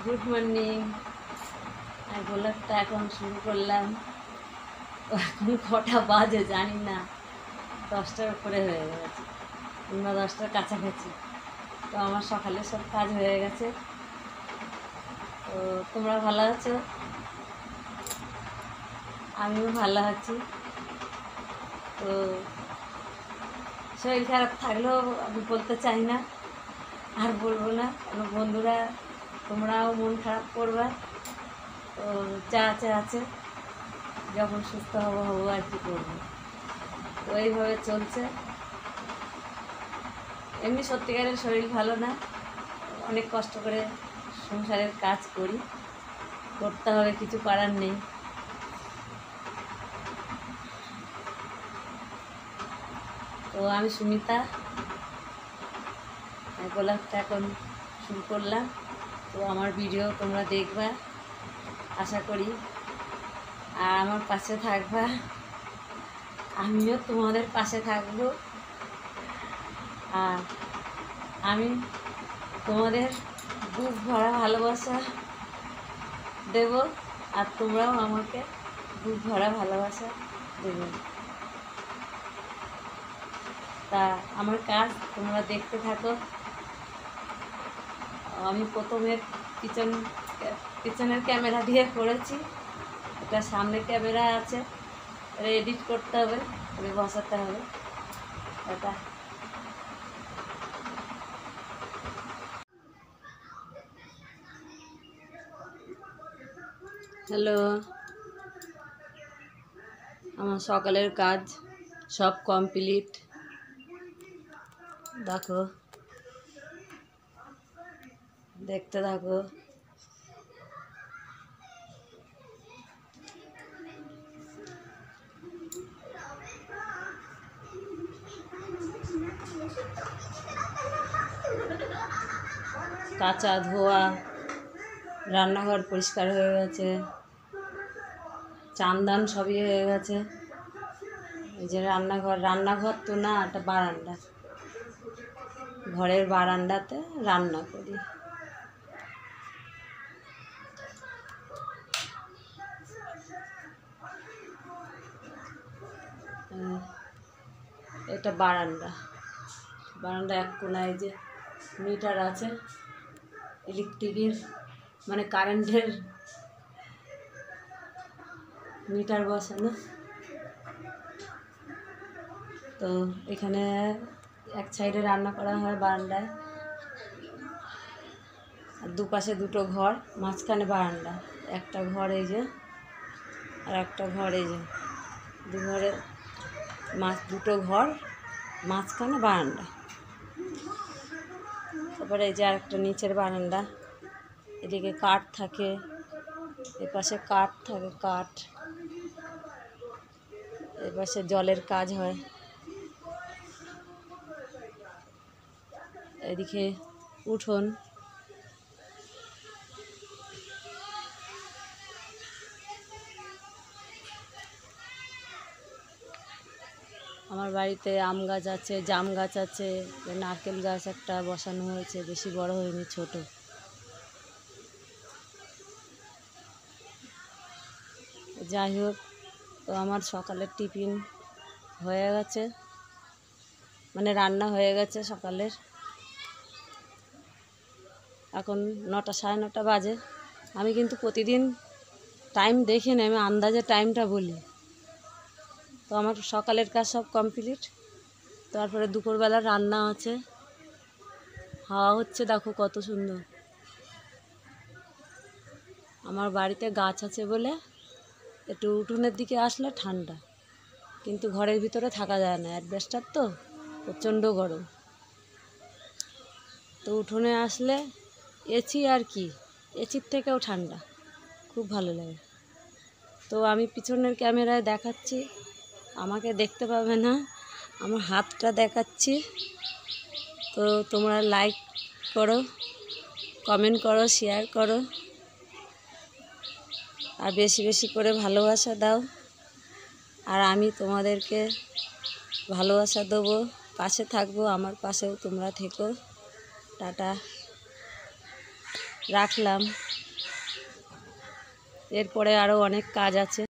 Good morning. আমি ব্লগটা এখন শুরু করলাম। এখন কটা বাজে জানি না, 10টার উপরে হয়ে গেছে, কিংবা 10টার কাছাকাছি। তো আমার সকালে সব কাজ হয়ে গেছে। তো তোমরা ভালো আছো? আমিও ভালো আছি। তো শরীর খারাপ থাকলেও আমি বলতে চাই না, আর বলবো না। বন্ধুরা তোমরাও মন খারাপ করবা। তো যা আছে, যখন সুস্থ হবো আর কি করবো। তো এইভাবে চলছে। এমনি সত্যিকারের শরীর ভালো না, অনেক কষ্ট করে সংসারের কাজ করি, করতে হবে, কিছু করার নেই। তো আমি সুমিতা, ব্লগটা এখন শুরু করলাম। তো আমার ভিডিও তোমরা দেখবা আশা করি, আর আমার পাশে থাকবা, আমিও তোমাদের পাশে থাকবো। আর আমি তোমাদের বুক ভরা ভালোবাসা দেব, আর তোমরাও আমাকে বুক ভরা ভালোবাসা দেবে। তা আমার কাজ তোমরা দেখতে থাকো। আমি প্রথমে পিছনের ক্যামেরা দিয়ে করেছি, এটা সামনে ক্যামেরা আছে, এটা এডিট করতে হবে, এটা বসাতে হবে। এটা হ্যালো, আমার সকালের কাজ সব কমপ্লিট। দেখো, দেখতে থাকো। কাঁচা ধোয়া, রান্নাঘর পরিষ্কার হয়ে গেছে, চান্দান সবই হয়ে গেছে। এই যে রান্নাঘর তো না, একটা বারান্দা, ঘরের বারান্দাতে রান্না করি। এটা বারান্দা এক কোনায় যে মিটার আছে, ইলেকট্রিকের মানে কারেন্টের মিটার বসানো। তো এখানে এক সাইডে রান্না করা হয় বারান্দায়, আর দুপাশে দুটো ঘর, মাঝখানে বারান্দা। একটা ঘর এই যে, আর একটা ঘর এই যে, দু ঘরে দুটো ঘর, মাঝখানে বারান্দা। তারপরে এই যে আরেকটা নিচের বারান্দা, এদিকে কাঠ থাকে, এপাশে কাঠ থাকে, কাঠ। এপাশে জলের কাজ হয়, এদিকে উঠোন। আমার বাড়িতে আম গাছ আছে, জাম গাছ আছে, নারকেল গাছ একটা বসানো হয়েছে, বেশি বড় হয়নি, ছোট। যাই হোক, তো আমার সকালের টিফিন হয়ে গেছে, মানে রান্না হয়ে গেছে সকালের। এখন 9টা, সাড়ে 9টা বাজে। আমি কিন্তু প্রতিদিন টাইম দেখে নিই, আমি আন্দাজে টাইমটা বলি। তো আমার সকালের কাজ সব কমপ্লিট। তারপরে দুপুরবেলা রান্না আছে, হাওয়া হচ্ছে, দেখো কত সুন্দর। আমার বাড়িতে গাছ আছে বলে একটু উঠোনের দিকে আসলে ঠান্ডা, কিন্তু ঘরের ভিতরে থাকা যায় না, অ্যাসবেস্টাস তো, প্রচণ্ড গরম। তো উঠোনে আসলে এসি, আর কি, এসির থেকেও ঠান্ডা, খুব ভালো লাগে। তো আমি পিছনের ক্যামেরায় দেখাচ্ছি, আমাকে দেখতে পাবে না, আমার হাতটা দেখাচ্ছি। তো তোমরা লাইক করো, কমেন্ট করো, শেয়ার করো, আর বেশি বেশি করে ভালোবাসা দাও। আর আমি তোমাদেরকে ভালোবাসা দেবো, পাশে থাকবো, আমার পাশেও তোমরা থেকো। টাটা, রাখলাম। এরপরে আরও অনেক কাজ আছে।